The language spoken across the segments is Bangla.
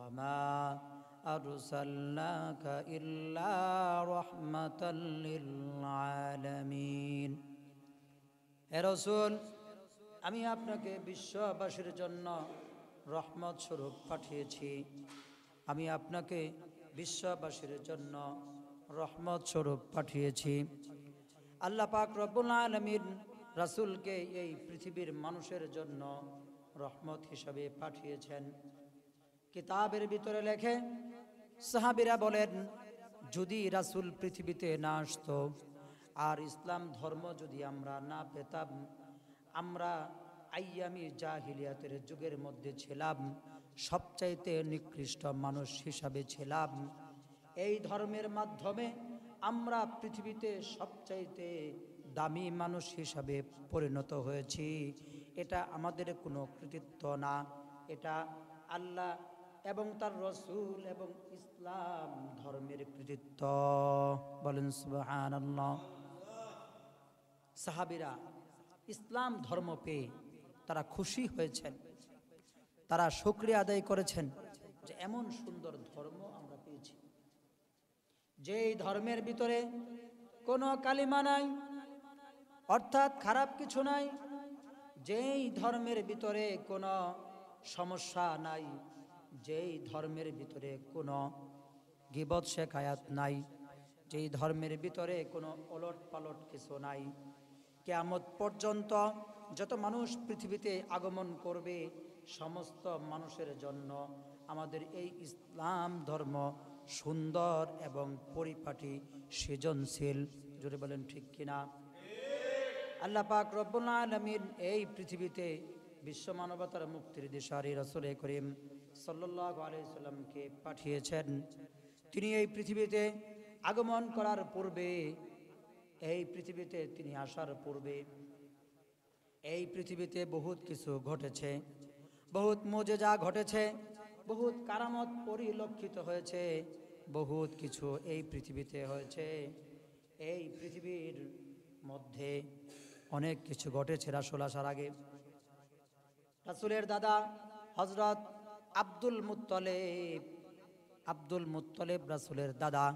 وما أرسلناك إلا رحمة للعالمين হে রাসূল আমি আপনাকে বিশ্ববাসীর জন্য রহমত স্বরূপ পাঠিয়েছি আমি আপনাকে বিশ্ববাসীর জন্য রহমত স্বরূপ পাঠিয়েছি আল্লাহ পাক রব্বুল আলামিন রাসূলকে এই পৃথিবীর মানুষের জন্য রহমত হিসাবে পাঠিয়েছেন কিতাবের ভিতরে লেখে সাহাবীরা বলেন যদি রাসূল পৃথিবীতে না আসতো আর ইসলাম ধর্ম যদি আমরা না পেতাম আমরা আইয়ামি জাহিলিয়াতের যুগের মধ্যে ছিলাম সবচাইতে নিকৃষ্ট মানুষ হিসাবে ছিলাম এই ধর্মের মাধ্যমে আমরা পৃথিবীতে সবচাইতে দামি মানুষ হিসাবে পরিণত হয়েছি এটা আমাদের কোনো কৃতিত্ব না এটা আল্লাহ এবং তার রাসূল এবং ইসলাম ধর্মের কৃতিত্ব বলেন সুবহানাল্লাহ সাহাবীরা ইসলাম ধর্ম পেয়ে তারা খুশি হয়েছেন তারা শুকরিয়া আদায় করেছেন যে এমন সুন্দর ধর্ম আমরা পেয়েছি যেই ধর্মের ভিতরে কোনো কালিমা নাই অর্থাৎ খারাপ কিছু নাই যেই ধর্মের ভিতরে কোনো সমস্যা নাই যেই ধর্মের ভিতরে কোনো গীবত শেখায়াত নাই যেই ধর্মের ভিতরে কোনো ওলট পালট কিছু নাই কিয়ামত পর্যন্ত যত মানুষ পৃথিবীতে আগমন করবে সমস্ত মানুষের জন্য আমাদের এই ইসলাম ধর্ম সুন্দর এবং পরিপাটি সৃজনশীল জোরে বলেন ঠিক কিনা আল্লাহ পাক রব্বুল আলামিন এই পৃথিবীতে বিশ্ব মানবতার মুক্তির দিশারি রাসূল করিম সাল্লাল্লাহু আলাইহি সাল্লামকে পাঠিয়েছেন তিনি এই পৃথিবীতে আগমন করার পূর্বে এই পৃথিবীতে তিনি আসার পূর্বে এই পৃথিবীতে বহুত কিছু ঘটেছে বহুত মুজিজা ঘটেছে বহুত কারামত পরিলক্ষিত হয়েছে বহুত কিছু এই পৃথিবীতে হয়েছে এই পৃথিবীর মধ্যে অনেক কিছু ঘটেছে রাসূল আসার আগে রাসূলের দাদা হযরত আব্দুল মুত্তালিব রাসূলের দাদা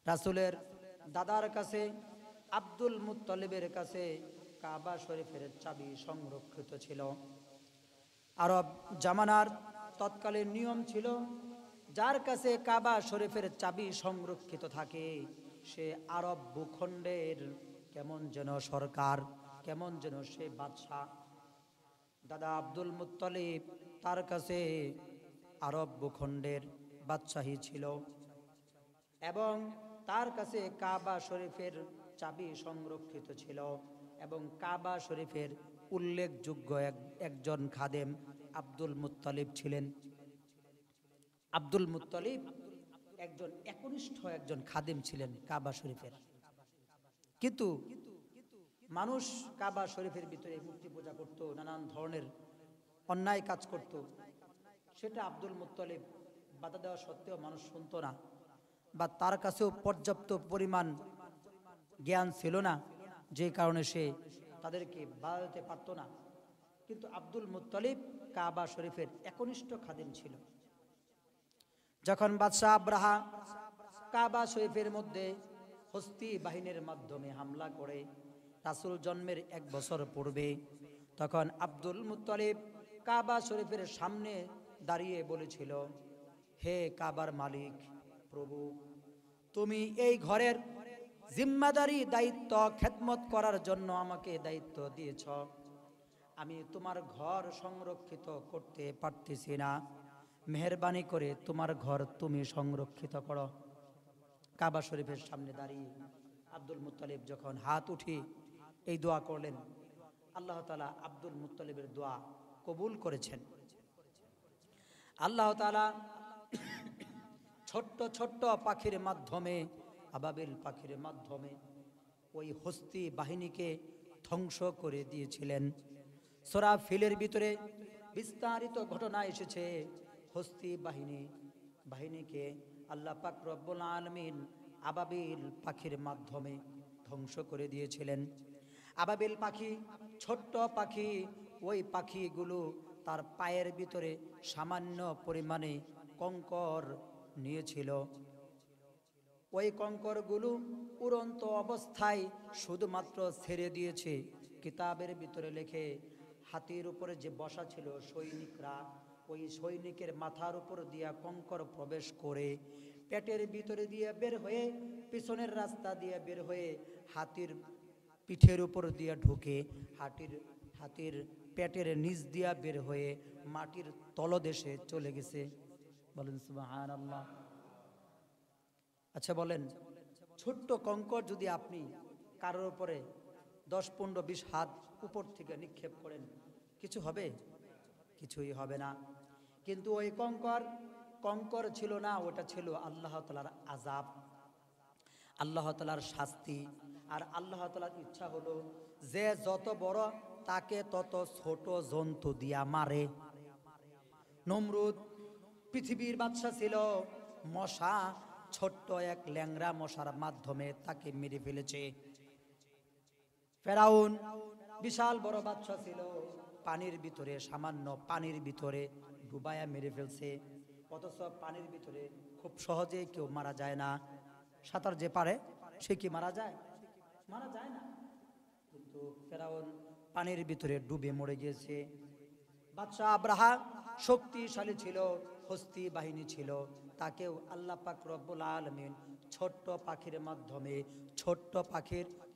রাসূলের দাদার কাছে আব্দুল মুত্তালিবের কাছে কাবা শরীফের চাবি সংরক্ষিত ছিল আরব জামানার তৎকালীন নিয়ম ছিল যার কাছে কাবা শরীফের চাবি সংরক্ষিত থাকে সে আরব ভূখণ্ডের কেমন যেন সরকার কেমন যেন সে বাদশা দাদা আব্দুল মুত্তালিব তার কাছে আরব ভূখণ্ডের বাদশাহী ছিল এবং তার কাছে কাবা শরীফের চাবি সংরক্ষিত ছিল এবং কাবা শরীফের উল্লেখযোগ্য একজন খাদেম আব্দুল মুত্তালিব ছিলেন আব্দুল মুত্তালিব একজন একনিষ্ঠ একজন খাদেম ছিলেন কাবা শরীফের কিন্তু মানুষ কাবা শরীফের ভিতরে মূর্তি পূজা করত নানান ধরনের অন্যায় কাজ করত সেটা আব্দুল মুত্তালিব বাধা দেওয়া সত্ত্বেও মানুষ শুনতো না বা তার কাছেও পর্যাপ্ত পরিমাণ জ্ঞান ছিল না যে কারণে সে তাদেরকে বাধা দিতে পারত না কিন্তু আব্দুল মুত্তালিব কাবা শরীফের একনিষ্ঠ খাদেম ছিল যখন বাদশাহ আব্রাহা কাবা শরীফের মধ্যে হস্তি বাহিনীর মাধ্যমে হামলা করে রাসূল জন্মের 1 বছর পূর্বে তখন আব্দুল মুত্তালিব কাবা শরীফের সামনে দাঁড়িয়ে বলেছিল হে কাবার মালিক প্রভু তুমি এই ঘরের জিম্মাদারি দায়িত্ব খেদমত করার জন্য আমাকে দায়িত্ব দিয়েছ আমি তোমার ঘর সংরক্ষিত করতে পারতেছি না মেহেরবানি করে তোমার ঘর তুমি সংরক্ষিত করো কাবা শরীফের সামনে দাঁড়িয়ে আব্দুল মুত্তালিব যখন হাত উঠে এই দোয়া করলেন আল্লাহ তাআলা আব্দুল মুত্তালিবের দোয়া কবুল করেছেন আল্লাহ তাআলা ছোট্ট ছোট্ট পাখির মাধ্যমে আবাবিল পাখির মাধ্যমে ওই হস্তি বাহিনীকে ধ্বংস করে দিয়েছিলেন সূরা ফিলের ভিতরে বিস্তারিত ঘটনা এসেছে হস্তি বাহিনীকে আল্লাহ পাক রব্বুল আলামিন আবাবিল পাখির মাধ্যমে ধ্বংস করে দিয়েছিলেন আবাবিল পাখি ছোট্ট পাখি ওই পাখিগুলো তার পায়ের ভিতরে সামান্য পরিমাণে কঙ্কর নিয়েছিল। ওই কঙ্করগুলো উড়ন্ত অবস্থায় শুধুমাত্র ছেড়ে দিয়েছে। কিতাবের ভিতরে লেখে, হাতির উপরে যে বসা ছিল সৈনিকরা, ওই সৈনিকের মাথার উপর দিয়া কঙ্কর প্রবেশ করে পেটের ভিতরে দিয়ে বের হয়ে, পিছনের রাস্তা দিয়ে বের হয়ে হাতির পিঠের উপর দিয়ে ঢুকে হাতির পেটের নিচ দিয়া বের হয়ে মাটির তলদেশে চলে গেছে। বলেন সুবহানাল্লাহ। আচ্ছা বলেন, ছোট্ট কঙ্কর যদি আপনি কারোর উপরে 10, 15, 20 হাত উপর থেকে নিক্ষেপ করেন, কিছু হবে? কিছুই হবে না। কিন্তু ওই কঙ্কর ছিল না, ওটা ছিল আল্লাহ তাআলার আযাব, আল্লাহ তাআলার শাস্তি। আর আল্লাহ তাআলার ইচ্ছা হলো যে যত বড় তাকে তত ছোট জন্তু দিয়া মারে। নমরুদ পৃথিবীর বাদশা ছিল, মশা, ছোট্ট এক ল্যাংড়া মশার মাধ্যমে তাকে মেরে ফেলেছে। ফেরাউন বিশাল বড় বাদশা ছিল, পানির ভিতরে, সামান্য পানির ভিতরে ডুবায়া মেরে ফেলছে। অথচ পানির ভিতরে খুব সহজে কেউ মারা যায় না। সাঁতার যে পারে সে কি মারা যায়? মারা যায় না। কিন্তু ফেরাউন পানির ভিতরে ডুবে মরে গিয়েছে। বাদশাহ আব্রাহা শক্তিশালী ছিল, হস্তি বাহিনী ছিল, তাকেও আল্লাহ পাক রব্বুল আলামিন ছোট্ট পাখির মাধ্যমে,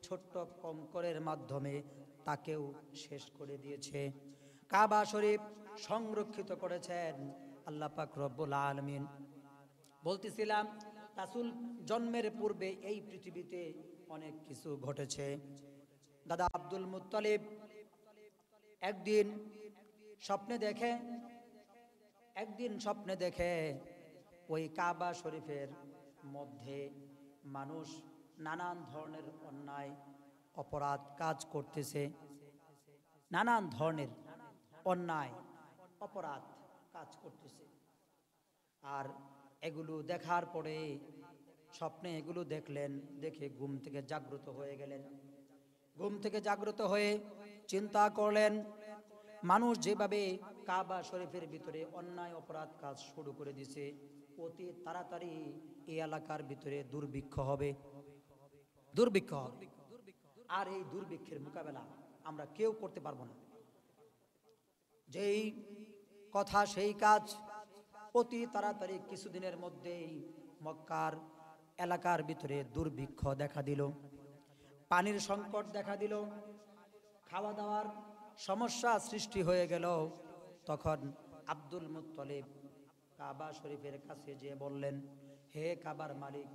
ছোট্ট কঙ্করের মাধ্যমে তাকেও শেষ করে দিয়েছে। কাবা শরীফ সংরক্ষিত করেছেন আল্লাহ পাক রব্বুল আলামিন। বলতেছিলাম, রাসূল জন্মের পূর্বে এই পৃথিবীতে অনেক কিছু ঘটেছে। দাদা আব্দুল মুত্তালিব একদিন স্বপ্নে দেখে ওই কাবা শরীফের মধ্যে মানুষ নানান ধরনের অন্যায় অপরাধ কাজ করতেছে, নানান ধরনের অন্যায় অপরাধ কাজ করতেছে। আর এগুলো দেখার পরে, স্বপ্নে এগুলো দেখলেন, দেখে ঘুম থেকে জাগ্রত হয়ে গেলেন। ঘুম থেকে জাগ্রত হয়ে চিন্তা করলেন, মানুষ যেভাবে কাবা শরীফের ভিতরে অন্যায় অপরাধ কাজ শুরু করে দিছে, অতি তাড়াতাড়ি এই এলাকার ভিতরে দুর্ভিক্ষ হবে। আর এই দুর্ভিক্ষের মোকাবেলা আমরা কেউ করতে পারবো না। যেই কথা সেই কাজ। অতি তাড়াতাড়ি কিছুদিনের মধ্যেই মক্কার এলাকার ভিতরে দুর্ভিক্ষ দেখা দিল, পানির সংকট দেখা দিল, খাওয়া দাওয়ার সমস্যা সৃষ্টি হয়ে গেল। তখন আব্দুল মুত্তালিব কাবা শরীফের কাছে যেয়ে বললেন, হে কাবার মালিক,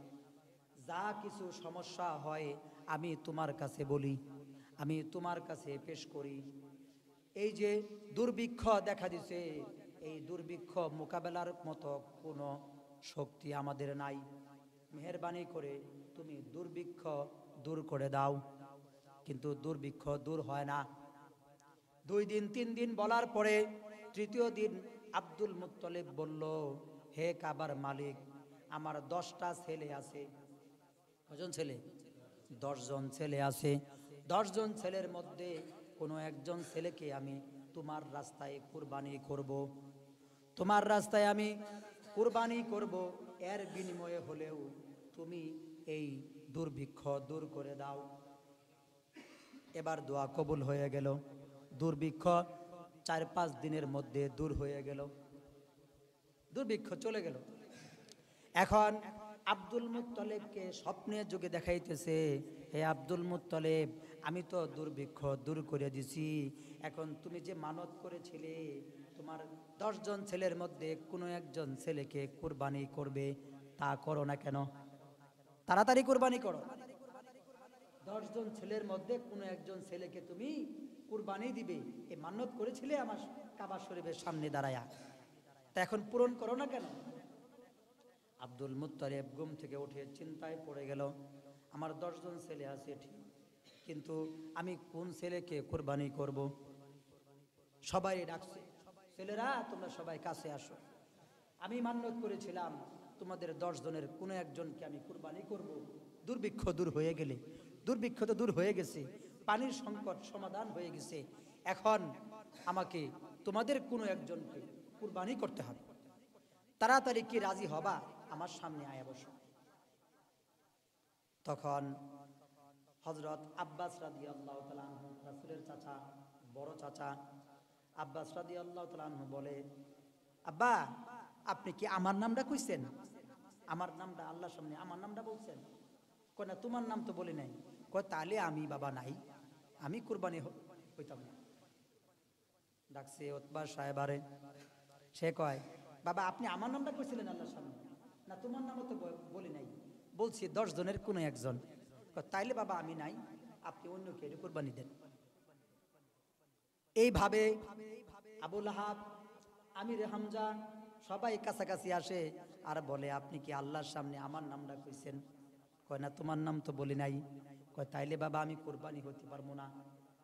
যা কিছু সমস্যা হয় আমি তোমার কাছে বলি, আমি তোমার কাছে পেশ করি। এই যে দুর্ভিক্ষ দেখা দিছে, এই দুর্ভিক্ষ মোকাবেলার মতো কোনো শক্তি আমাদের নাই। মেহেরবানি করে তুমি দুর্ভিক্ষ দূর করে দাও। কিন্তু দুর্ভিক্ষ দূর হয় না। 2 দিন 3 দিন বলার পরে তৃতীয় দিন আব্দুল মুত্তালিব বলল, হে কাবার মালিক, আমার 10টা ছেলে আছে। কজন ছেলে? 10 জন ছেলে আছে। 10 জন ছেলের মধ্যে কোনো একজন ছেলেকে আমি তোমার রাস্তায় কুরবানি করব। তোমার রাস্তায় আমি কুরবানি করব, এর বিনিময়ে হলেও তুমি এই দুর্ভিক্ষ দূর করে দাও। এবার দোয়া কবুল হয়ে গেল। দুর্ভিক্ষ 4-5 দিনের মধ্যে দূর হয়ে গেল, দুর্ভিক্ষ চলে গেল। এখন আব্দুল মুত্তালিবকে স্বপ্নের যুগে দেখাইতেছে, হে আব্দুল মুত্তালিব, আমি তো দুর্ভিক্ষ দূর করে দিছি, এখন তুমি যে মানত করেছিলে তোমার 10 জন ছেলের মধ্যে কোনো একজন ছেলেকে কুরবানি করবে, তা করো না কেন? তাড়াতাড়ি কুরবানি করো। 10 জন ছেলের মধ্যে কোনো একজন ছেলেকে তুমি কুরবানি দিবে, এই মান্যত করেছিলে আমার কাবা শরীফের সামনে দাঁড়ায়া, তা এখন পূরণ করো না কেন? আব্দুল মুত্তালিব ঘুম থেকে উঠে চিন্তায় পড়ে গেল, আমার 10 জন ছেলে আছে ঠিক, কিন্তু আমি কোন ছেলেকে কুরবানি করব? সবাই ডাকছে, ছেলেরা তোমরা সবাই কাছে আসো, আমি মান্যত করেছিলাম তোমাদের 10 জনের কোনো একজনকে আমি কুরবানি করব। দুর্ভিক্ষ দূর হয়ে গেলে, দুর্ভিক্ষ তো দূর হয়ে গেছে, পানির সংকট সমাধান হয়ে গেছে, এখন আমাকে তোমাদের কোনো একজনকে কুরবানি করতে হবে, তাড়াতাড়ি কি রাজি হবা? আমার সামনে আয়া বসো। তখন হযরত আব্বাস রাদিয়াল্লাহু তাআলা আনহু, রাসূলের চাচা, বড় চাচা আব্বাস রাদিয়াল্লাহু তাআলা আনহু বলে, আব্বা আপনি কি আমার নামটা কইছেন? আমার নামটা আল্লাহর সামনে আমার নামটা বলছেন? কয় না, তোমার নাম তো বলি নাই। কয় তাহলে আমি বাবা নাই, আমি কুরবানি হইতাম না। ডাকছে উতবা সাহেবারে, সে কয়, বাবা আপনি আমার নামটা কইছিলেন আল্লাহর সামনে? না, তোমার নামও তো বলি নাই, বলছি 10 জনের কোনো একজন। কয় তাইলে বাবা আমি নাই, আপনি অন্য কেউ কুরবানি দেন। এইভাবে আবু লাহাব, আমির হামজা সবাই কাছাকাছি আসে আর বলে, আপনি কি আল্লাহর সামনে আমার নামটা কইছেন? কয় না, তোমার নাম তো বলি নাই। কয় তাইলে বাবা আমি কুরবানি হতে পারবো না,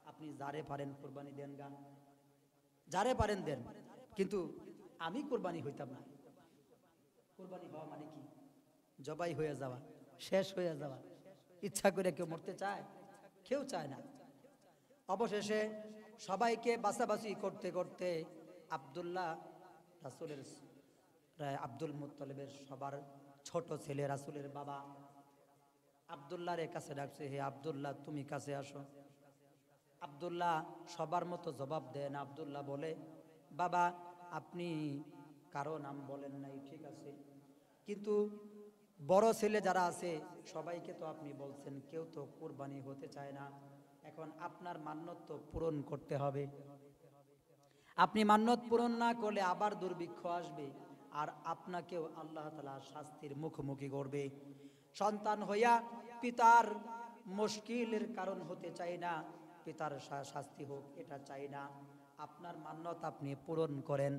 আপনি যারে পারেন কুরবানি দেন গা, যারে পারেন দেন, কিন্তু আমি কুরবানি হইতাম না। কুরবানি হওয়া মানে কি? জবাই হয়ে যাওয়া, শেষ হয়ে যাওয়া। ইচ্ছা করে কেউ মরতে চায়? কেউ চায় না। অবশেষে সবাইকে বাছাবাছি করতে করতে আব্দুল্লাহ, রাসূলের আব্দুল মুত্তালিবের সবার ছোট ছেলে, রাসূলের বাবা আব্দুল্লাহর কাছে ডাকছে, হে আব্দুল্লাহ তুমি কাছে আসো। আব্দুল্লাহ সবার মতো জবাব দেন। আব্দুল্লাহ বলে, বাবা আপনি কারো নাম বলেন নাই, ঠিক আছে, কিন্তু বড় ছেলে যারা আছে সবাইকে তো আপনি বলছেন, কেউ তো কুরবানি হতে চায় না। এখন আপনার মান্যত তো পূরণ করতে হবে। আপনি মান্যত পূরণ না করলে আবার দুর্ভিক্ষ আসবে, আর আপনাকেও আল্লাহ তাআলা শাস্তির মুখোমুখি করবে। সন্তান হইয়া পিতার মুশকিলের কারণ হতে চাই না, পিতার শাস্তি হোক এটা চাই না। আপনার মান্যত আপনি পূরণ করেন,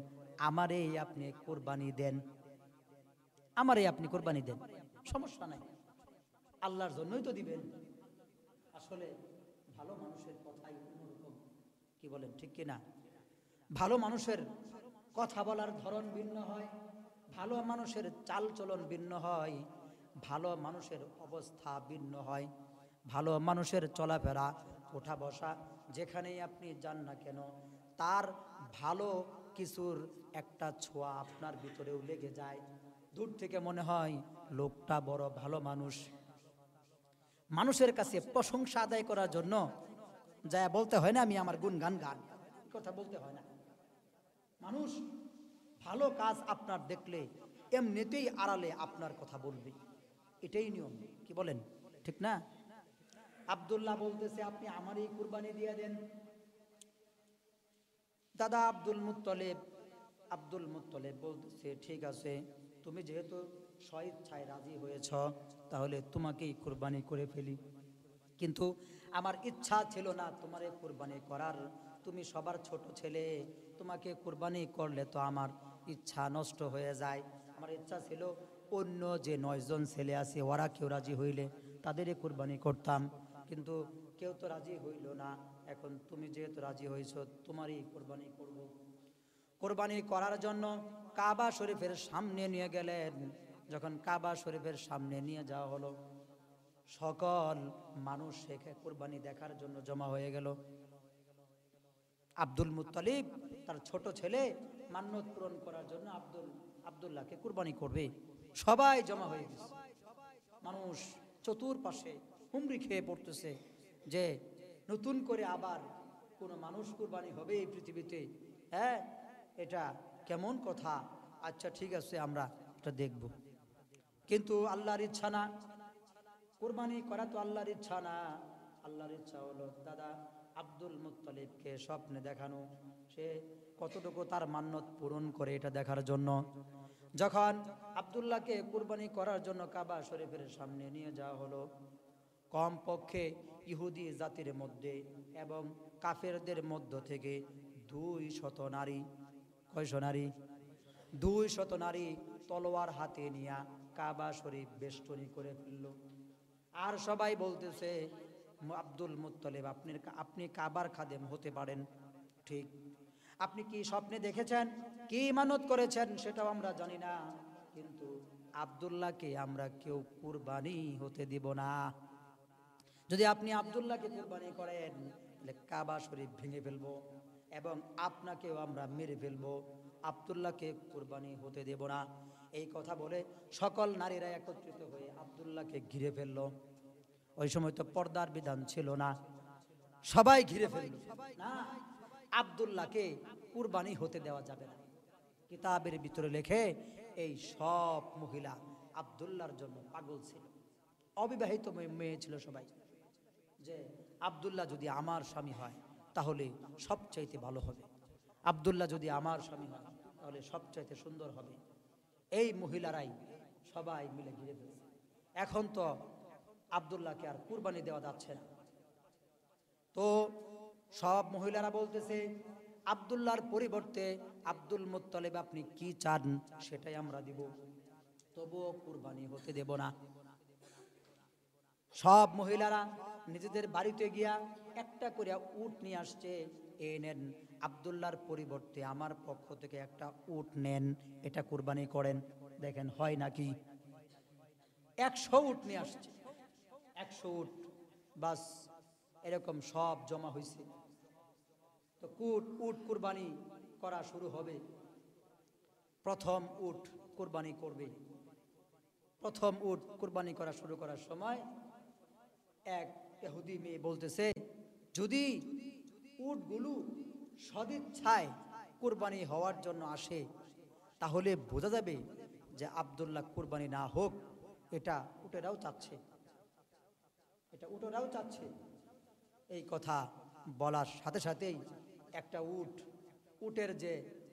আমারেই আপনি কুরবানি দেন, আমারই আপনি কোরবানি দেন, সমস্যা নাই, আল্লাহর জন্যই তো দিবেন। আসলে ভালো মানুষের কথাই অন্যরকম, কি বলেন ঠিক কিনা? ভালো মানুষের কথা বলার ধরন ভিন্ন হয়, ভালো মানুষের চাল চলন ভিন্ন হয়, ভালো মানুষের অবস্থা ভিন্ন হয়, ভালো মানুষের চলাফেরা, ওঠা বসা, যেখানেই আপনি যান না কেন তার ভালো কিছুর একটা ছোঁয়া আপনার ভিতরেও লেগে যায়। দূর থেকে মনে হয় লোকটা বড় ভালো মানুষ। মানুষের কাছে প্রশংসা আদায় করার জন্য যা বলতে হয় না আমি আমার গুণগান গান, কথা বলতে হয় না। মানুষ ভালো কাজ আপনার দেখলে এমনিতেই আড়ালে আপনার কথা বলবে, এটাই নিয়ম, কি বলেন ঠিক না? আব্দুল্লাহ বলতেছে, আপনি আমারই কুরবানি দিয়ে দেন। দাদা আব্দুল মুত্তলিব বলতেছে, ঠিক আছে, তুমি যেহেতু স্বইচ্ছায় রাজি হয়েছ তাহলে তোমাকেই কুরবানি করে ফেলি, কিন্তু আমার ইচ্ছা ছিল না তোমারে কুরবানি করার, তুমি সবার ছোট ছেলে, তোমাকে কুরবানি করলে তো আমার ইচ্ছা নষ্ট হয়ে যায়। আমার ইচ্ছা ছিল অন্য যে 9 জন ছেলে আছে ওরা কেউ রাজি হইলে তাদেরই কুরবানি করতাম, কিন্তু কেউ তো রাজি হইল না। এখন তুমি যেহেতু রাজি হয়েছো তোমারই কুরবানি করব। কোরবানি করার জন্য কাবা শরীফের সামনে নিয়ে গেলেন। যখন কাবা শরীফের সামনে নিয়ে যাওয়া হলো, সকল মানুষ সেখানে কুরবানি দেখার জন্য জমা হয়ে গেল। আব্দুল মুত্তালিব তার ছোট ছেলে মান্যত পূরণ করার জন্য আব্দুল্লাহকে কুরবানি করবে, সবাই জমা হয়ে গেছে। মানুষ চতুর্পাশে হুমড়ি খেয়ে পড়তেছে যে নতুন করে আবার কোনো মানুষ কুরবানি হবে এই পৃথিবীতে, হ্যাঁ এটা কেমন কথা? আচ্ছা ঠিক আছে আমরা এটা দেখব, কিন্তু আল্লাহর ইচ্ছা না, কুরবানি করা তো আল্লাহর ইচ্ছা না। আল্লাহর ইচ্ছা হলো দাদা আব্দুল মুত্তালিবকে স্বপ্নে দেখানো, সে কতটুকু তার মান্যত পূরণ করে এটা দেখার জন্য। যখন আব্দুল্লাহকে কুরবানি করার জন্য কাবা শরীফের সামনে নিয়ে যাওয়া হলো, কমপক্ষে ইহুদি জাতির মধ্যে এবং কাফেরদের মধ্য থেকে 200 নারী, কয়শো নারী? 200 নারী তলোয়ার হাতে নিয়ে কাবা শরীফ বেষ্টনী করে ফেলল। আর সবাই বলতেছে, আব্দুল মুত্তালিব আপনি কাবার খাদেম হতে পারেন, ঠিক, আপনি কি স্বপ্নে দেখেছেন, কি ইমানত করেছেন সেটাও আমরা জানি না, কিন্তু আব্দুল্লাহকে আমরা কেউ কুরবানি হতে দিব না। যদি আপনি আব্দুল্লাহকে কুরবানি করেন তাহলে কাবা শরীফ ভেঙে ফেলবো, এবং আপনাকেও আমরা মেরে ফেলবো, আব্দুল্লাহকে কুরবানি হতে দেব না। এই কথা বলে সকল নারীরা একত্রিত হয়ে আব্দুল্লাহকে ঘিরে ফেলল। ওই সময় তো পর্দার বিধান ছিল না, সবাই ঘিরে ফেলল। না, আব্দুল্লাহকে কুরবানি হতে দেওয়া যাবে না। কিতাবের ভিতরে লেখে এই সব মহিলা আব্দুল্লাহর জন্য পাগল ছিল, অবিবাহিত মেয়ে ছিল সবাই, যে আব্দুল্লাহ যদি আমার স্বামী হয় তাহলে সবচাইতে ভালো হবে, আব্দুল্লাহ যদি আমার স্বামী হয় তাহলে সবচাইতে সুন্দর হবে। এই মহিলারাই সবাই মিলে ঘিরে ফেলছে। এখন তো আব্দুল্লাহকে আর কুরবানি দেওয়া যাচ্ছে না। তো সব মহিলারা বলতেছে, আব্দুল্লাহর পরিবর্তে আব্দুল মুত্তালিব আপনি কি চান সেটাই আমরা দিব, তবুও কুরবানি হতে দেব না। সব মহিলারা নিজেদের বাড়িতে গিয়া একটা করে উট নিয়ে আসছে, এ নেন, আব্দুল্লাহর পরিবর্তে আমার পক্ষ থেকে একটা উট নেন, এটা কুরবানি করেন। দেখেন হয় নাকি, 100 উট নিয়ে আসছে, 100 উট, বাস এরকম সব জমা হয়েছে। তো উট কুরবানি করা শুরু হবে। প্রথম উট কুরবানি করবে। প্রথম উট কুরবানি করা শুরু করার সময় এক ইহুদি মেয়ে বলতেছে, যদি উটগুলো সদিচ্ছায় কুরবানি হওয়ার জন্য আসে তাহলে বোঝা যাবে যে আব্দুল্লাহ কুরবানি না হোক, এটা উটেরাও চাচ্ছে, এটা উটেরাও চাচ্ছে। এই কথা বলার সাথে সাথেই একটা উটের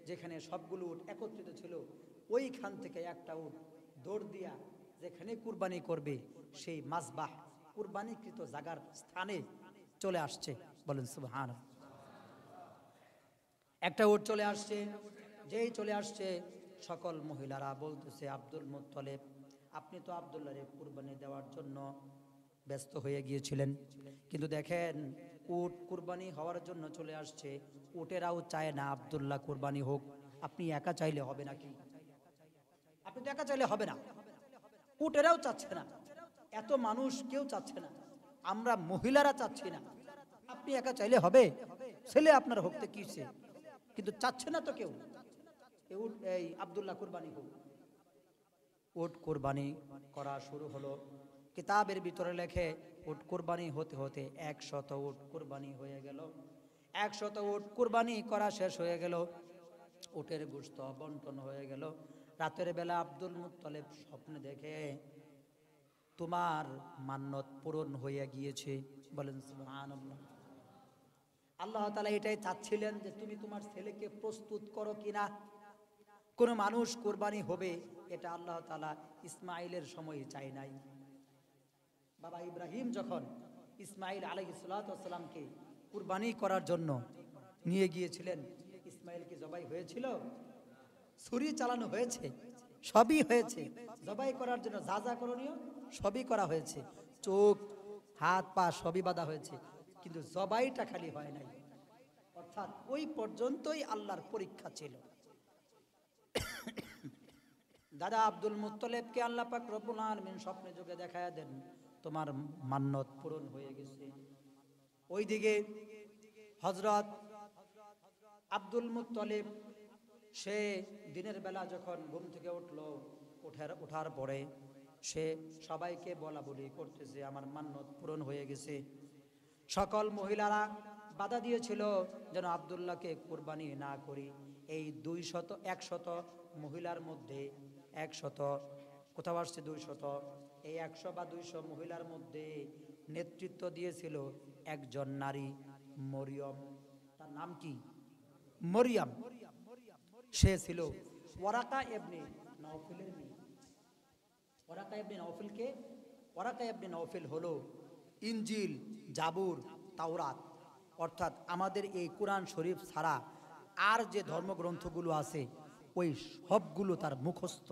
যেখানে সবগুলো উট একত্রিত ছিল, ওইখান থেকে একটা উট দৌড় দিয়া যেখানে কুরবানি করবে সেই মাসবাহ কুরবানিকৃত জায়গার স্থানে চলে আসছে। বলেন সুবহানাল্লাহ। একটা উট চলে আসছে, যেই চলে আসছে সকল মহিলারা বলতেছে, আব্দুল মুত্তালিব আপনি তো আব্দুল্লাহরে কুরবানি দেওয়ার জন্য ব্যস্ত হয়ে গিয়েছিলেন, কিন্তু দেখেন উট কুরবানি হওয়ার জন্য চলে আসছে, উটেরাও চায় না আব্দুল্লাহ কুরবানি হোক, আপনি একা চাইলে হবে নাকি? আপনি তো একা চাইলে হবে না, উটেরাও চাচ্ছে না, এত মানুষ কেউ চাচ্ছে না, আমরা মহিলারা চাচ্ছি না, আপনি একা চাইলে হবে? ছেলে আপনার হোকতে কিছে, কিন্তু চাচ্ছে না তো কেউ এই আব্দুল্লাহ কুরবানি হোক। উট কুরবানি করা শুরু হলো। কিতাবের ভিতরে লেখে উট কুরবানি হতে হতে 100 উট কুরবানি হয়ে গেল। 100 উট কুরবানি করা শেষ হয়ে গেল, উটের গোশত বন্টন হয়ে গেল। রাতের বেলা আব্দুল মুত্তালিব স্বপ্নে দেখে তোমার মান্নত পূরণ হয়ে গিয়েছে। বলেন সুবহানাল্লাহ। আল্লাহ তাআলা এটাই চাচ্ছিলেন যে তুমি তোমার ছেলেকে প্রস্তুত করো কিনা। কোন মানুষ কুরবানি হবে এটা আল্লাহ তাআলা ইসমাইলের সময় চাই নাই। বাবা ইব্রাহিম যখন ইসমাইল আলাইহিস সালাতু ওয়াস সালামকে কুরবানি করার জন্য নিয়ে গিয়েছিলেন, ইসমাইল কি জবাই হয়েছিল? ছুরি চালানো হয়েছে, সবই হয়েছে, জবাই করার জন্য যা যা করণীয় সবই করা হয়েছে, চোখ হাত পা সবই বাঁধা হয়েছে, কিন্তু জবাইটা খালি হয় নাই। অর্থাৎ ওই পর্যন্তই আল্লাহর পরীক্ষা ছিল। দাদা আব্দুল মুত্তালিবকে আল্লাহ পাক রব্বুল আলামিন স্বপ্নে যোগে দেখায়া দেন তোমার মান্নত পূরণ হয়ে গেছে। ওইদিকে হযরত আব্দুল মুত্তালিব সে দিনের বেলা যখন ঘুম থেকে উঠলো, ওঠার পরে সে সবাইকে বলা বলি করতেছে আমার মান্নত পূরণ হয়ে গেছে। সকল মহিলারা বাধা দিয়েছিল যেন আব্দুল্লাহকে কুরবানি না করি। এই 100 মহিলার মধ্যে 100, কোথাও আসছে 200, এই 100 বা 200 মহিলার মধ্যে নেতৃত্ব দিয়েছিল একজন নারী, মরিয়ম। তার নাম কি? মরিয়ম। সে ছিল ওয়ারাকা ইবনে নওফলের মেয়ে। ওয়ারাকা ইবনে নওফলকে, ওয়ারাকা ইবনে নওফল হলো ইনজিল, জাবুর, তাওরাত, অর্থাৎ আমাদের এই কোরআন শরীফ ছাড়া আর যে ধর্মগ্রন্থগুলো আছে ওই সবগুলো তার মুখস্থ।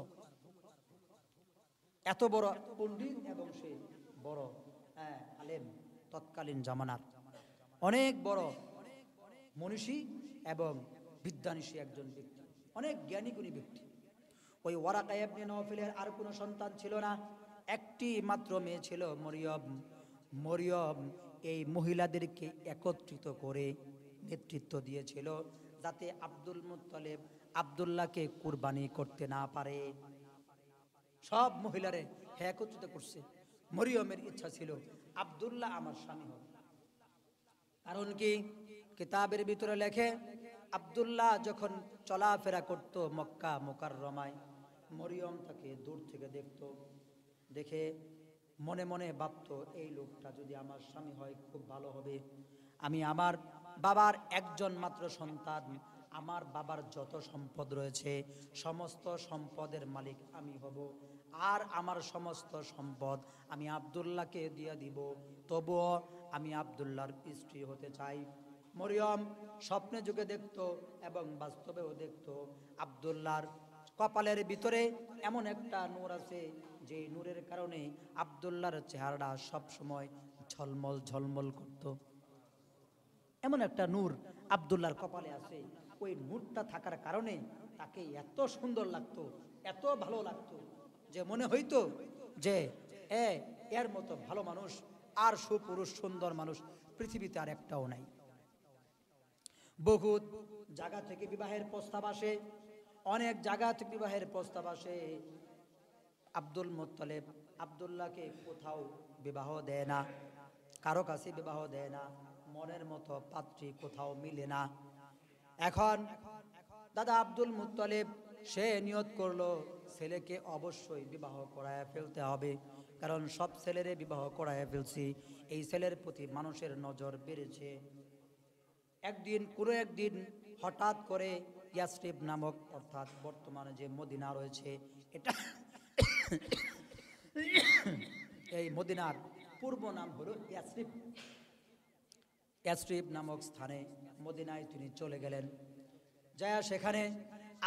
এত বড় পণ্ডিত এবং সে বড় আলেম, তৎকালীন জামানার অনেক বড় মনীষী এবং বিদ্যানিশী একজন ব্যক্তি, অনেক জ্ঞানী গুণী ব্যক্তি। ওই ওয়ারাকা ইবনে নওফলের আর কোনো সন্তান ছিল না, একটি মাত্র মেয়ে ছিল মরিয়ম। মরিয়ম এই মহিলাদেরকে একত্রিত করে নেতৃত্ব দিয়েছিল যাতে আব্দুল মুত্তালিব আব্দুল্লাহকে কুরবানি করতে না পারে। সব মহিলারে হ্যাঁ একত্রিত করছে। মরিয়মের ইচ্ছা ছিল আব্দুল্লাহ আমার স্বামী হবে। কারণ কি, কিতাবের ভিতরে লেখে আব্দুল্লাহ যখন চলাফেরা করত মক্কা মুকাররমায়, মরিয়ম তাকে দূর থেকে দেখত, দেখে মনে মনে ভাবতো এই লোকটা যদি আমার স্বামী হয় খুব ভালো হবে। আমি আমার বাবার একজন মাত্র সন্তান, আমার বাবার যত সম্পদ রয়েছে সমস্ত সম্পদের মালিক আমি হব, আর আমার সমস্ত সম্পদ আমি আব্দুল্লাহকে দিয়ে দিব, তবুও আমি আব্দুল্লাহর স্ত্রী হতে চাই। মরিয়ম স্বপ্নে যুগে দেখতো এবং বাস্তবেও দেখতো আব্দুল্লাহর কপালের ভিতরে এমন একটা নূর আছে যে নূরের কারণে আব্দুল্লাহর চেহারাটা সব সময় ঝলমল ঝলমল করত। এমন একটা নূর আব্দুল্লাহর কপালে আছে, ওই নূরটা থাকার কারণে তাকে এত সুন্দর লাগতো, এত ভালো লাগতো যে মনে হইতো যে এর মতো ভালো মানুষ আর সুপুরুষ সুন্দর মানুষ পৃথিবীতে আর একটাও নাই। বহুত জায়গা থেকে বিবাহের প্রস্তাব আসে, অনেক জায়গা থেকে বিবাহের প্রস্তাব আসে। আব্দুল মুত্তালিব আব্দুল্লাহকে কোথাও বিবাহ দেয় না, কারো কাছে বিবাহ দেয় না, মনের মতো পাত্রী কোথাও মিলে না। এখন দাদা আব্দুল মুত্তালিব সে নিয়ত করলো ছেলেকে অবশ্যই বিবাহ করায় ফেলতে হবে, কারণ সব ছেলেরে বিবাহ করায় ফেলছি, এই ছেলের প্রতি মানুষের নজর বেড়েছে। একদিন হঠাৎ করে ইয়াসরিব নামক, অর্থাৎ বর্তমানে যে মদিনা রয়েছে, এটা এই মদিনার পূর্ব নাম হলো ইয়াসরিব। ইয়াসরিব নামক স্থানে মদিনায় তিনি চলে গেলেন। যায় সেখানে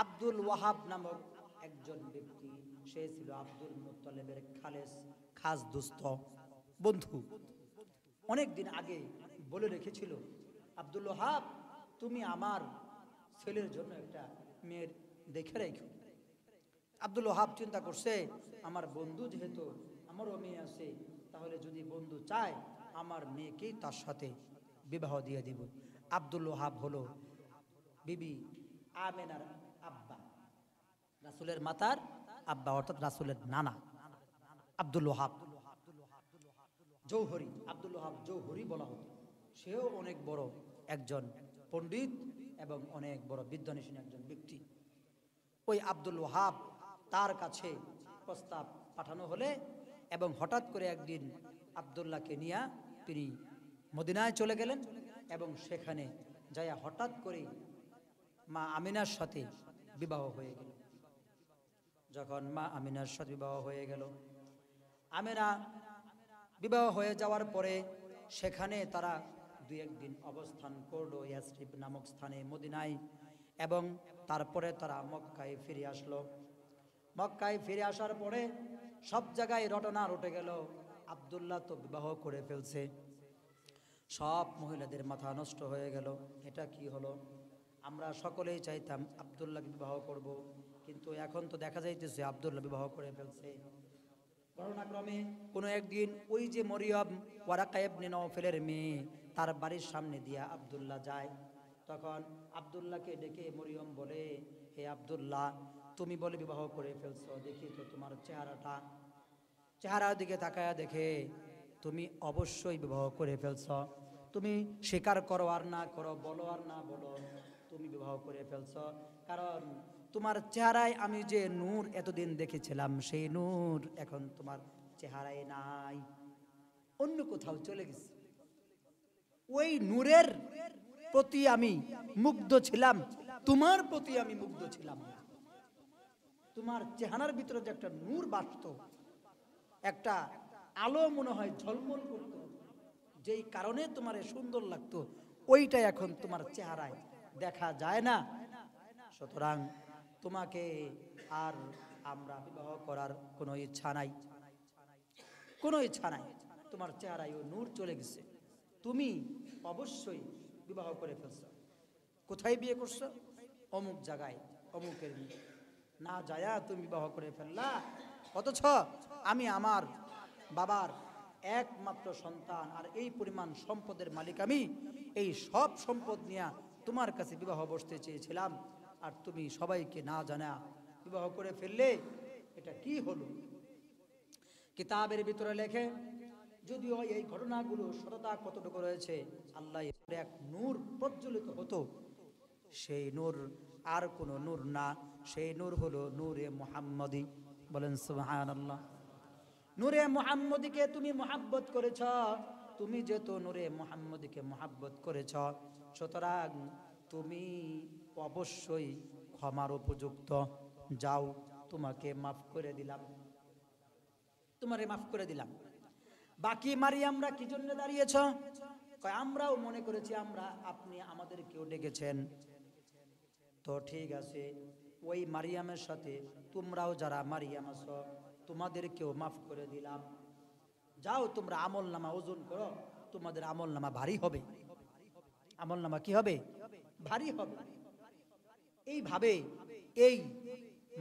আব্দুল ওয়াহাব নামক একজন ব্যক্তি, সে ছিল আব্দুল মুত্তালিবের খাস দোস্ত বন্ধু। অনেক দিন আগে বলে রেখেছিল, আব্দুল ওয়াহাব তুমি আমার ছেলের জন্য একটা মেয়ের দেখে রেখো। আব্দুল ওয়াহাব চিন্তা করছে, আমার বন্ধু যেহেতু আমারও মেয়ে আছে, তাহলে যদি বন্ধু চায় আমার মেয়েকেই তার সাথে বিবাহ দিয়ে দিব। আব্দুল ওয়াহাব হলো বিবি আমেনার আব্বা, রাসূলের মাতার আব্বা, অর্থাৎ রাসূলের নানা আব্দুল ওয়াহাব জৌহরি। আব্দুল ওয়াহাব জৌহরি বলা হতো। সেও অনেক বড় একজন পণ্ডিত এবং অনেক বড় বিদ্যানিশীন একজন ব্যক্তি। ওই আব্দুল ওয়াহাব তার কাছে প্রস্তাব পাঠানো হলে, এবং হঠাৎ করে একদিন আব্দুল্লাহকে নিয়ে তিনি মদিনায় চলে গেলেন, এবং সেখানে যাইয়া হঠাৎ করে মা আমিনার সাথে বিবাহ হয়ে গেল। যখন মা আমিনার সাথে বিবাহ হয়ে গেল, আমিনা বিবাহ হয়ে যাওয়ার পরে সেখানে তারা দুই একদিন অবস্থান করলো ইয়াসরিব নামক স্থানে মদিনায়, এবং তারপরে তারা মক্কায় ফিরে আসলো। মক্কায় ফিরে আসার পরে সব জায়গায় রটনা রটে গেল, আব্দুল্লাহ তো বিবাহ করে ফেলছে। সব মহিলাদের মাথা নষ্ট হয়ে গেল, এটা কি হলো? আমরা সকলেই চাইতাম আব্দুল্লাহকে বিবাহ করব, কিন্তু এখন তো দেখা যাইতেছে আব্দুল্লাহ বিবাহ করে ফেলছে। ঘটনাক্রমে কোনো একদিন ওই যে মরিয়ম ওয়ারাকা ইবনে নওফেলের মেয়ে, তার বাড়ির সামনে দিয়া আব্দুল্লাহ যায়। তখন আব্দুল্লাহকে ডেকে মরিয়ম বলে, হে আব্দুল্লাহ, তুমি বলে বিবাহ করে ফেলছো, দেখি তো তোমার চেহারার দিকে তাকায়া দেখে তুমি অবশ্যই বিবাহ করে ফেলছ। তুমি স্বীকার করো আর না করো, বলো আর না বলো, তুমি বিবাহ করে ফেলছ। কারণ তোমার চেহারায় আমি যে নূর এতদিন দেখেছিলাম, সেই নূর এখন তোমার চেহারায় নাই, অন্য কোথাও চলে গেছে। ওই নূরের প্রতি আমি মুগ্ধ ছিলাম, তোমার প্রতি আমি মুগ্ধ ছিলাম না। তোমার চেহারার ভিতরে যে একটা নূর বাসত, একটা আলো মনে হয় ঝলমল করত, যেই কারণে তোমার সুন্দর লাগতো, ওইটা এখন তোমার চেহারায় দেখা যায় না। সুতরাং তোমাকে আর আমরা বিবাহ করার কোনো ইচ্ছা নাই, কোনো ইচ্ছা নাই। তোমার চেহারায় ওই নূর চলে গেছে, তুমি অবশ্যই বিবাহ করে ফেলছো। কোথায় বিয়ে করছো? অমুক জায়গায়, অমুকের মেয়ে। না যায়া তুমি বিবাহ করে ফেললা, অথচ আমি আমার বাবার একমাত্র সন্তান, আর এই পরিমাণ সম্পদের মালিক আমি। এই সব সম্পদ নিয়ে তোমার কাছে বিবাহ বসতে চেয়েছিলাম, আর তুমি সবাইকে না জানা বিবাহ করে ফেললে, এটা কি হলো? কিতাবের ভিতরে লেখে, যদিও এই ঘটনাগুলো সততা কতটুকু রয়েছে, আল্লাহ এক নূর প্রজ্বলিত হতো, সেই নূর আর কোনো নূর না, সেই নূর হলো নূরে মুহাম্মদী। বলেন সুবহানাল্লাহ। নূরে মুহাম্মদীকে তুমি মুহাব্বত করেছ, তুমি যেহেতু নূরে মুহাম্মদীকে মুহাব্বত করেছ, সুতরাং তুমি অবশ্যই ক্ষমার উপযুক্ত। যাও, তোমাকে মাফ করে দিলাম, তোমারে মাফ করে দিলাম। বাকি মারিয়ামরা কি জন্য দাঁড়িয়েছ? কয় আমরাও মনে করেছি আমরা আপনি আমাদেরকেও ডেকেছেন। তো ঠিক আছে, ওই মারিয়ামের সাথে তোমরাও যারা মারিয়াম আছো, তোমাদেরকেও মাফ করে দিলাম। যাও, তোমরা আমল নামা ওজন করো, তোমাদের আমল নামা ভারী হবে। আমল নামা কি হবে? ভারী হবে। এইভাবে এই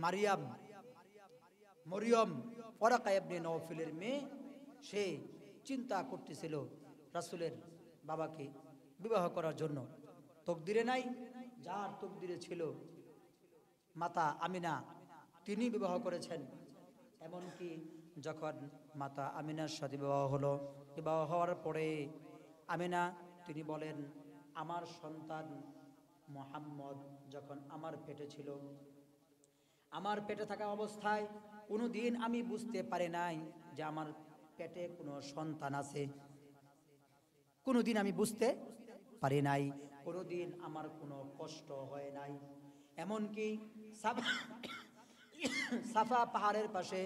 মারিয়াম, মরিয়ম ওয়ারাকা ইবনে নওফলের মেয়ে, সে চিন্তা করতেছিল রাসূলের বাবাকে বিবাহ করার জন্য। তকদিরে নাই, যার তকদিরে ছিল মাতা আমিনা, তিনি বিবাহ করেছেন। এমনকি যখন মাতা আমিনার সাথে বিবাহ হলো, বিবাহ হওয়ার পরে আমিনা তিনি বলেন, আমার সন্তান মুহাম্মদ যখন আমার পেটে ছিল, আমার পেটে থাকা অবস্থায় কোনো দিন আমি বুঝতে পারি নাই যে আমার পেটে কোনো সন্তান আছে। কোনো দিন আমি বুঝতে পারি নাই, কোনো দিন আমার কোনো কষ্ট হয় নাই। এমনকি সাফা পাহাড়ের পাশে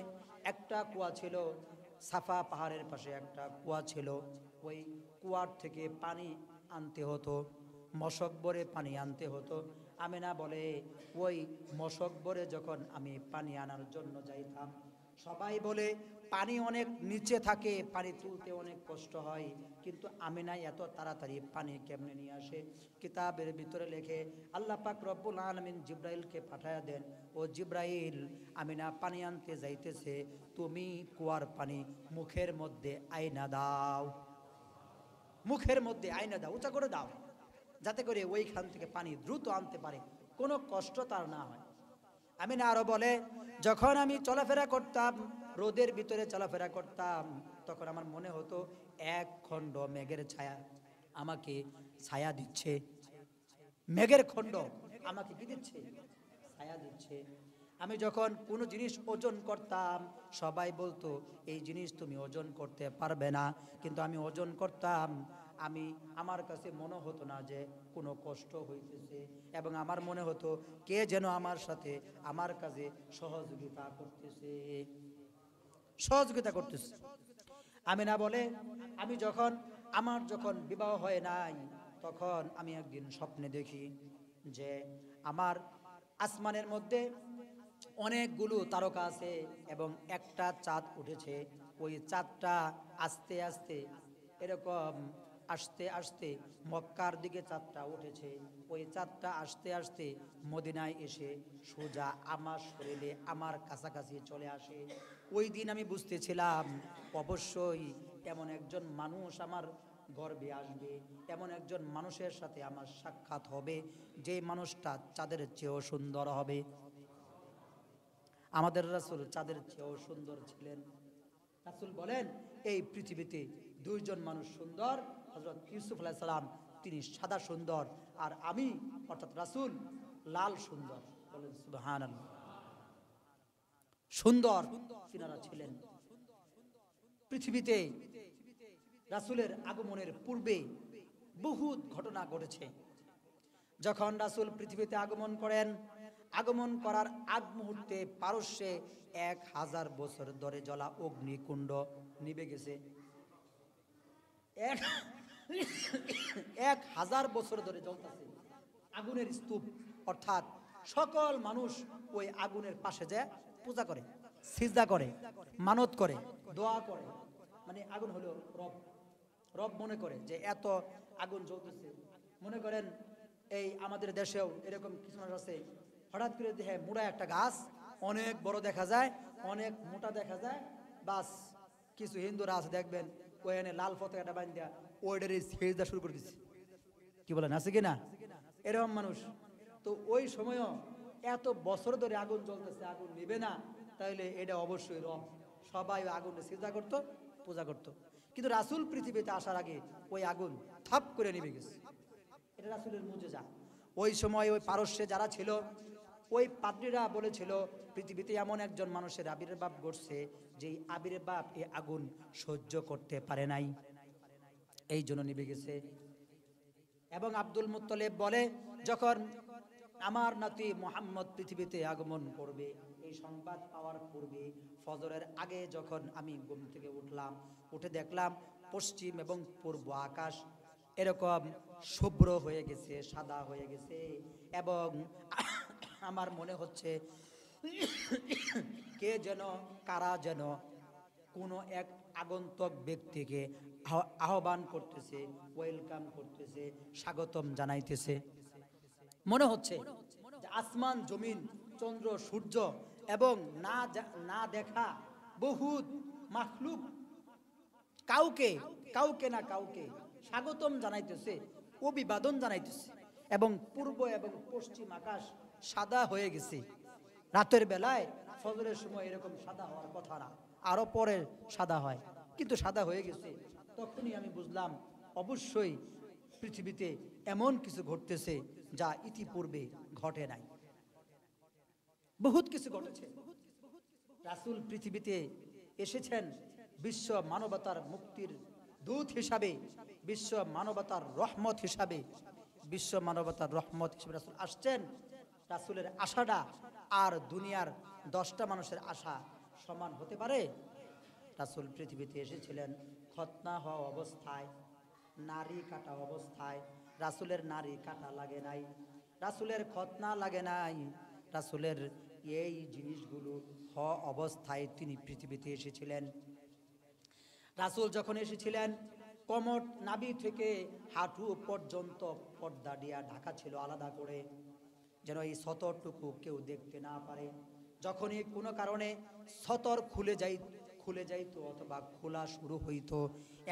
একটা কুয়া ছিল, সাফা পাহাড়ের পাশে একটা কুয়া ছিল, ওই কুয়ার থেকে পানি আনতে হতো, মশক ভরে পানি আনতে হতো। আমিনা বলে, ওই মশক ভরে যখন আমি পানি আনার জন্য যাইতাম, সবাই বলে পানি অনেক নিচে থাকে, পানি তুলতে অনেক কষ্ট হয়, কিন্তু আমিনা এত তাড়াতাড়ি পানি কেমনে নিয়ে আসে? কিতাবের ভিতরে লেখে, আল্লাহ পাক রব্বুল আলামিন জিব্রাইলকে পাঠায়া দেন, ও জিব্রাইল, আমিনা পানি আনতে যাইতেছে, তুমি কুয়ার পানি মুখের মধ্যে আয়না দাও, মুখের মধ্যে আয়না দাও, উঁচা করে দাও, যাতে করে ওইখান থেকে পানি দ্রুত আনতে পারে, কোনো কষ্ট তার না হয়। আমিনা আরো বলে, যখন আমি চলাফেরা করতাম, রোদের ভিতরে চলাফেরা করতাম, তখন আমার মনে হতো এক খণ্ড মেঘের ছায়া আমাকে ছায়া দিচ্ছে, মেঘের খণ্ড আমাকে কি দিচ্ছে? ছায়া দিচ্ছে। আমি যখন কোনো জিনিস ওজন করতাম, সবাই বলতো এই জিনিস তুমি ওজন করতে পারবে না, কিন্তু আমি ওজন করতাম, আমার কাছে মনে হতো না যে কোনো কষ্ট হইতেছে, এবং আমার মনে হতো কে যেন আমার সাথে আমার কাজে সহযোগিতা করতেছে, সহযোগিতা করতেছে। আমিনা বলে, আমি যখন বিবাহ হয় নাই, তখন আমি একদিন স্বপ্নে দেখি যে আমার আসমানের মধ্যে অনেকগুলো তারকা আছে এবং একটা চাঁদ উঠেছে। ওই চাঁদটা আস্তে আস্তে এরকম আস্তে আস্তে মক্কার দিকে চাঁদটা উঠেছে। ওই চাঁদটা আস্তে আস্তে মদিনায় এসে সোজা আমার শরীরে আমার কাছাকাছি চলে আসে। ওই দিন আমি বুঝতেছিলাম অবশ্যই এমন একজন মানুষ আমার গর্বে আসবে, এমন একজন মানুষের সাথে আমার সাক্ষাৎ হবে, যে মানুষটা চাঁদের চেয়েও সুন্দর হবে। আমাদের রাসূল চাঁদের চেয়েও সুন্দর ছিলেন। রাসূল বলেন, এই পৃথিবীতে দুইজন মানুষ সুন্দর, হযরত ইউসুফ আলাইহিস সালাম তিনি সাদা সুন্দর, আর আমি অর্থাৎ রাসূল লাল সুন্দর। বলেন সুবহানাল্লাহ। সুন্দর তিনারা ছিলেন। পৃথিবীতে রাসূলের আগমনের পূর্বে বহুত ঘটনা ঘটেছে। যখন রাসূল পৃথিবীতে আগমন করেন, আগমন করার আগ মুহূর্তে পারস্যে 1000 বছর ধরে জ্বলা অগ্নিকুণ্ড নিভে গেছে। 1000 বছর ধরে জ্বলতেছে আগুনের স্তূপ, অর্থাৎ সকল মানুষ ওই আগুনের পাশে যায় পূজা করে, সিজদা করে, মানত করে, দোয়া করে। মানে আগুন হলো রব, রব মনে করে যে এত আগুন জ্বলতেছে। মনে করেন এই আমাদের দেশেও এরকম কিছু মানুষ আছে, হঠাৎ করে দেখে মোটা একটা গাছ, অনেক বড় দেখা যায়, অনেক মোটা দেখা যায়, বাস কিছু হিন্দুরা আছে দেখবেন ওখানে লাল পতাকাটা বান্ধা ওইটারে সেজদা শুরু করে দিচ্ছে। কি বলেন, আছে কি না এরকম মানুষ? তো ওই সময়ও এত বছর ধরে আগুন জ্বলতেছে, আগুন নিবে না, তাহলে এটা অবশ্যই রব। সবাই আগুনে সিজদা করতো, পূজা করতো। কিন্তু রাসূল পৃথিবীতে আসার আগে ওই আগুন থাপ করে নিভে গেছে। এটা রাসূলের মুজিজা। ওই সময় ওই পারস্যে যারা ছিল, ওই পাদ্রীরা বলেছিল পৃথিবীতে এমন একজন মানুষের আবির্ভাব ঘটছে যে আবির্ভাব এই আগুন সহ্য করতে পারে নাই, এই জন্য নিভে গেছে। এবং আব্দুল মুত্তালিব বলে, যখন আমার নাতি মুহাম্মদ পৃথিবীতে আগমন করবে, এই সংবাদ পাওয়ার পূর্বে ফজরের আগে যখন আমি ঘুম থেকে উঠলাম, উঠে দেখলাম পশ্চিম এবং পূর্ব আকাশ এরকম শুভ্র হয়ে গেছে, সাদা হয়ে গেছে, এবং আমার মনে হচ্ছে কে যেন, কারা যেন কোনো এক আগন্তুক ব্যক্তিকে আহ্বান করতেছে, ওয়েলকাম করতেছে, স্বাগতম জানাইতেছে। মনে হচ্ছে যে আসমান জমিন চন্দ্র সূর্য এবং না দেখা বহুত মাখলুক কাউকে কাউকে না কাউকে স্বাগতম জানাইতেছে, অভিবাদন জানাইতেছে। এবং পূর্ব এবং পশ্চিম আকাশ সাদা হয়ে গেছে। রাতের বেলায় ফজরের সময় এরকম সাদা হওয়ার কথা না, আরো পরে সাদা হয়, কিন্তু সাদা হয়ে গেছে। তখনই আমি বুঝলাম অবশ্যই পৃথিবীতে এমন কিছু ঘটতেছে যা ইতিপূর্বে ঘটে নাই। বহুত কিছু ঘটেছে। রাসূল পৃথিবীতে এসেছেন বিশ্ব মানবতার মুক্তির দূত হিসাবে, বিশ্ব মানবতার রহমত হিসাবে, বিশ্ব মানবতার রহমত হিসেবে রাসূল আসছেন। রাসূলের আশাটা আর দুনিয়ার 10টা মানুষের আশা সমান হতে পারে? রাসূল পৃথিবীতে এসেছিলেন খতনা হওয়া অবস্থায়, নারী কাটা অবস্থায়। রাসূলের নারী কাটা লাগে নাই, রাসূলের খতনা লাগে নাই, রাসূলের এই জিনিসগুলো হওয়া অবস্থায় তিনি পৃথিবীতে এসেছিলেন। রাসূল যখন এসেছিলেন, কোমর নাভি থেকে হাঁটু পর্যন্ত পর্দা দিয়া ঢাকা ছিল আলাদা করে, যেন এই সতরটুকু কেউ দেখতে না পারে। যখনই কোনো কারণে সতর খুলে যাইতো অথবা খোলা শুরু হইতো,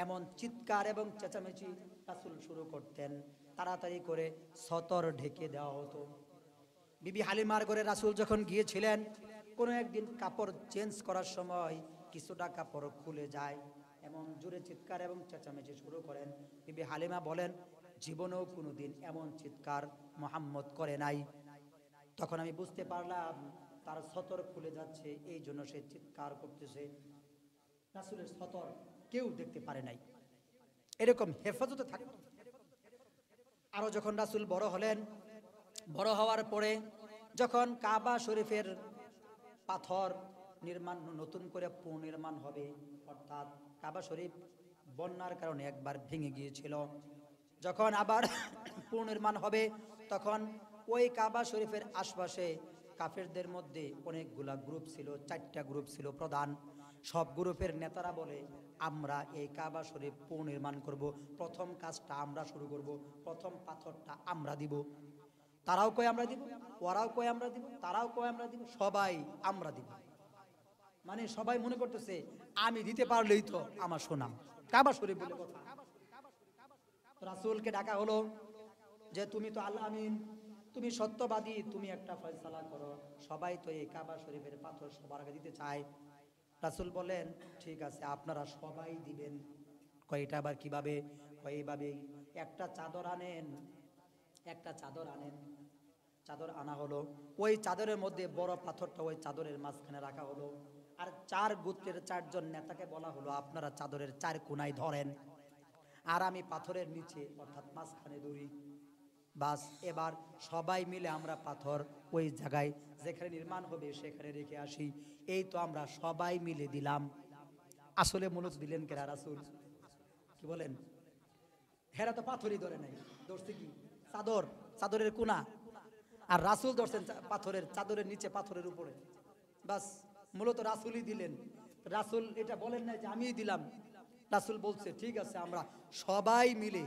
এমন চিৎকার এবং চেঁচামেচি রাসূল শুরু করতেন, তাড়াতাড়ি করে সতর ঢেকে দেওয়া হতো। বিবি হালিমার ঘরে রাসূল যখন গিয়েছিলেন, কোনো একদিন কাপড় চেঞ্জ করার সময় কিছুটা কাপড় খুলে যায়, এমন জোরে চিৎকার এবং চেঁচামেচি শুরু করেন। বিবি হালিমা বলেন, জীবনেও কোনোদিন এমন চিৎকার মুহাম্মদ করে নাই। তখন আমি বুঝতে পারলাম তার সতর খুলে যাচ্ছে, এই জন্য সে চিৎকার করতেছে। রাসূলের সতর কেউ দেখতে পারে নাই, এরকম হেফাজতে থাকতো। আরো যখন রাসূল বড় হলেন, বড় হওয়ার পরে যখন কাবা শরীফের পাথর নির্মাণ নতুন করে পুনর্নির্মাণ হবে, অর্থাৎ কাবা শরীফ বন্যার কারণে একবার ভেঙে গিয়েছিল, যখন আবার পুনর্নির্মাণ হবে, তখন ওই কাবা শরীফের আশপাশে কাফেরদের মধ্যে অনেকগুলা গ্রুপ ছিল, 4টা গ্রুপ ছিল প্রধান। সব গ্রুপের নেতারা বলে, আমরা এই কাবা শরীফ পুনর্নির্মাণ করব, প্রথম কাজটা আমরা শুরু করব, প্রথম পাথরটা আমরা দিব। তারাও কয় আমরা দিব, ওরাও কয় আমরা দিব, তারাও কয় আমরা দিব, সবাই আমরা দিব। মানে সবাই মনে করতেছে আমি দিতে পারলেই তো আমার সুনাম, কাবা শরীফ বলে কথা। রাসূলকে ডাকা হলো যে তুমি তো আল আমিন, তুমি সত্যবাদী, তুমি একটা ফয়সালা করো। সবাই তো এই কাবা শরীফের পাথর সবার আগে দিতে চায়। রাসূল বলেন, ঠিক আছে আপনারা সবাই দিবেন। কয়টা আবার কিভাবে? কয় এইভাবেই, একটা চাদর আনেন, একটা চাদর আনেন। চাদর আনা হলো, ওই চাদরের মধ্যে বড় পাথরটা ওই চাদরের মাঝখানে রাখা হলো। আর 4 গোত্রের 4 জন নেতাকে বলা হলো, আপনারা চাদরের 4 কোণায় ধরেন, আর আমি পাথরের নিচে অর্থাৎ মাঝখানে ধরি। বাস, এবার সবাই মিলে আমরা পাথর ওই জায়গায় যেখানে নির্মাণ হবে সেখানে রেখে আসি। এই তো আমরা সবাই মিলে দিলাম। আসলে মূলত দিলেন কেরা? রাসূল। কি বলেন? হেরা তো পাথরই ধরে নাই, ধরছে কি? চাদর, চাদরের কোনা। আর রাসূল ধরছেন পাথরের, চাদরের নিচে পাথরের উপরে। বাস, মূলত রাসূলই দিলেন। রাসূল এটা বলেন না যে আমিই দিলাম, রাসূল বলছে ঠিক আছে আমরা সবাই মিলে